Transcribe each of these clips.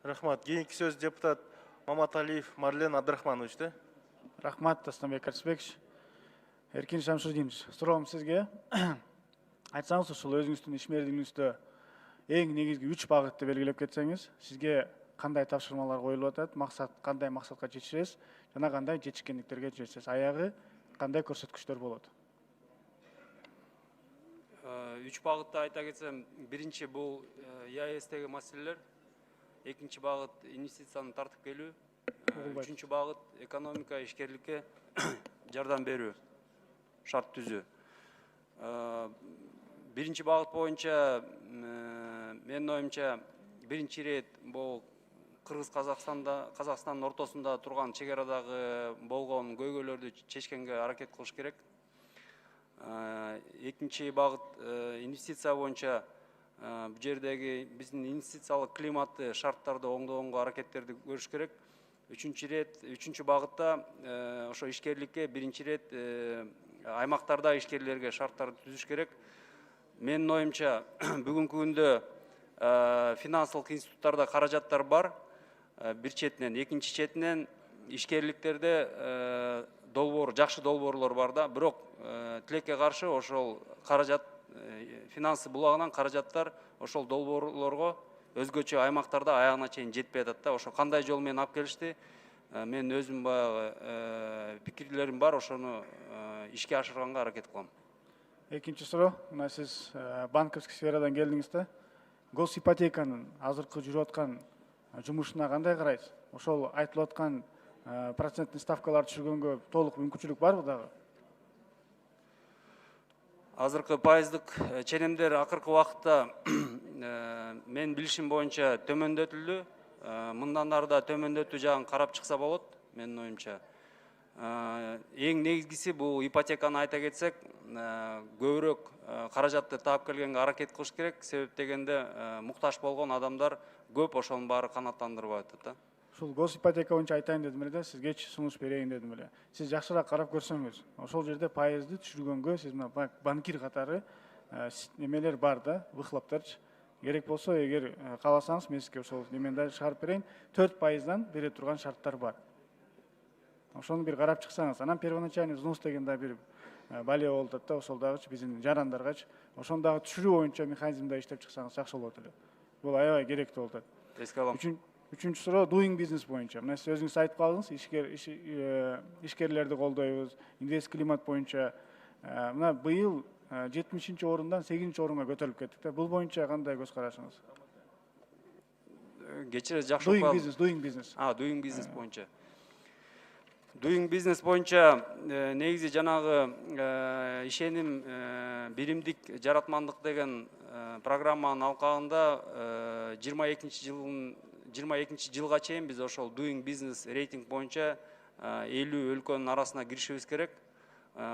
Рахмат. Кийинки сөз депутат Маматалиев Марлен Абдрахманович да? Рахмат, Астанбек Арсбекович. Эркин Шамшурдинович, суроом сизге. Айтсаңыз, ушул өзүңүздүн ишмердигиңизде эң негизги 3 багытты белгилеп кетсеңиз, сизге кандай тапшырмалар коюлуп атат, максат кандай максатка жетишесиз, жана кандай жетишкендиктерге жетишесиз, аягы кандай көрсөткүчтөр болот? 3 багытты айта кетсем, биринчи бул ЯЭСтеги маселелер, экинчи багыт инвестицияны тартып келүү, үчүнчү багыт экономика ишкерликке жардам берүү, шарт түзүү. Биринчи багыт боюнча менин оюмча биринчи ирет бул Кыргыз-Казакстандын ортосунда турган чек арадагы болгон көйгөйлөрдү чечкенге аракет кылыш керек. Экинчи багыт инвестиция боюнча бул жердеги биздин инвестициялык климатты, шарттарды оңдогонго аракеттерди көрүш керек. Үчүнчү багытта ошо ишкерликке биринчи ирет аймактарда ишкерлерге шарттарды түзүш керек. Менин оюмча бүгүнкү күндө финансылык институттарда каражаттар бар, бир четинен, экинчи четинен ишкерликтерде долбоор, жакшы долбоорлор бар да, бирок тилекке каршы ошол каражат, финансы булагынан каражаттар ошол долбоорлорго өзгөчө аймактарда аягына чейин жетпей атат да. Ошо кандай жол менен алып келишти? Мен өзүм баягы пикирлерим бар, ошону ишке ашырганга аракет кылам. Экинчи суроо, мына сиз банковский сферадан келдиңиз да. Госипотеканын азыркы жүрүп аткан жумушуна кандай карайсыз? Ошол айтылып аткан проценттик ставкаларды түшүргөнгө толук мүмкүнчүлүк барбы дагы? Азыркы пайыздык ченемдер акыркы убакытта мен билишим боюнча төмөндөтүлдү. Мындан ары да төмөндөтүү жагын карап чыкса болот, менин оюмча. Эң негизгиси бул ипотеканы айта кетсек, көбүрөөк каражатты таап келгенге аракет кылыш керек. Себеп дегенде муктаж болгон адамдар көп, ошонун баары канааттандырбай атат да. Ушул госипотека боюнча айтайын дедим эле да, сизгечи сунуш берейин дедим эле. Сиз жакшыраак карап көрсөңүз, ошол жерде пайызды түшүргөнгө сиз мына банкир катары немелер бар да, выхлопторчу. Керек болсо, эгер кааласаңыз, мен сизге ошол немени да чыгарып берейин. 4%дан бере турган шарттар бар. Ошону бир карап чыксаңыз, анан первоначальный взнос деген да бир балия болуп атат да, ошол дагычы биздин жарандаргачы. Ошону дагы түшүрүү боюнча механизмди иштеп чыксаңыз жакшы болот эле. Бул аябай керектүү болуп атат. Эске алам. Үчүнчү суроо doing business боюнча. Мына сиз өзүңүз айтып калдыңыз, ишкерлерди колдойбуз, инвест климат боюнча. Мына быйыл 70-чи орундан 8-чи орунга көтөрүлүп кеттик да. Бул боюнча кандай көз карашыңыз? Кечиресиз, жакшы Doing business. Doing business боюнча. Doing business боюнча негизи жанагы ишеним биримдик жаратмандык деген программанын алкагында 22-чи жылга чейин биз ошол doing business рейтинг боюнча 50 өлкөнүн арасына киришибиз керек.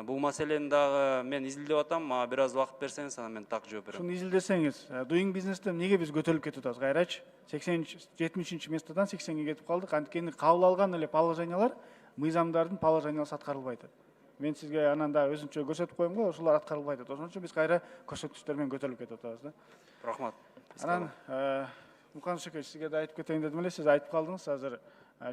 Бул маселени дагы мен изилдеп атам, мага бир аз убакыт берсеңиз, анан мен так жооп берем. Шуну изилдесеңиз, doing business'те эмнеге биз көтөрүлүп кетип атабыз? Кайрачы 70-чи местодон 80-ге кетип калдык. Анткени кабыл алган эле положениялар мыйзамдардын положениясы аткарылбай атат. Мен сизге анан да өзүнчө көрсөтүп коем го, ошолор аткарылбай атат. Ошон үчүн биз кайра көрсөткүчтөр менен көтөрүлүп кетип атабыз да. Рахмат. Анан Мукан Шекеш, сизге да айтып кетейин дедим эле, сиз айтып калдыңыз, азыр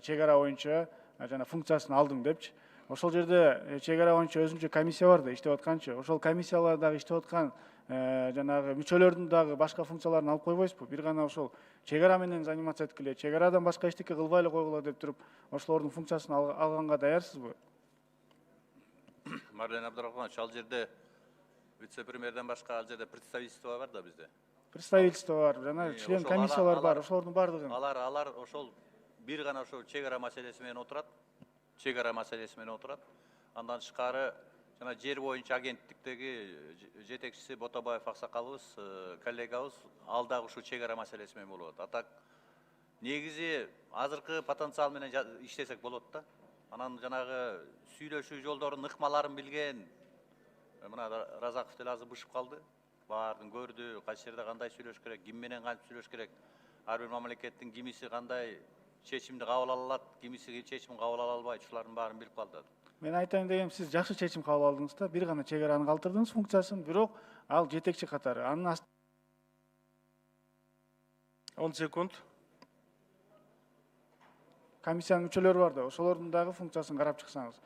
чек ара боюнча жана функциясын алдым депчи. Ошол жерде чек ара боюнча өзүнчө комиссия бар да, иштеп атканчы. Ошол комиссиялар дагы иштеп аткан жанагы мүчөлөрдүн дагы башка функцияларын алып койбойсузбу? Бир гана ошол чек ара менен заниматься эткиле, чек арадан башка эчтеке кылбай эле койгула деп туруп, ошолордун функциясын алганга даярсызбы? Марлен Абдрахманович, ал жерде вице-премьерден башка ал жерде представительство бар да бизде. Представительство бар, жана член комиссиялар бар, ошолордун бардыгын. Алар ошол бир гана ошол чек ара маселеси менен отурат. Чек ара маселеси менен отурат. Андан тышкары жана жер боюнча агенттиктеги жетекчиси Ботобаев аксакалыбыз, коллегабыз, ал дагы ушул чек ара маселеси менен болот. Атак негизи азыркы потенциал менен иштесек болот да. Анан жанагы сүйлөшүү жолдорунун ыкмаларын билген мына Разаков деле азыр бышып калды. Баардын көрдү, кайсы жерде кандай сүйлөш керек, ким менен кантип сүйлөш керек, ар бир мамлекеттин кимиси кандай чечимди кабыл ала алат, кимиси чечим кабыл ала албайт, ушулардын баарын билип калды. Мен айтайын дегем, сиз жакшы чечим кабыл алдыңыз да, бир гана чек араны калтырдыңыз функциясын, бирок ал жетекчи катары. Анын 10 секунд. комиссиянын мүчөлөрү бар да, ошолордун дагы функциясын карап чыксаңыз.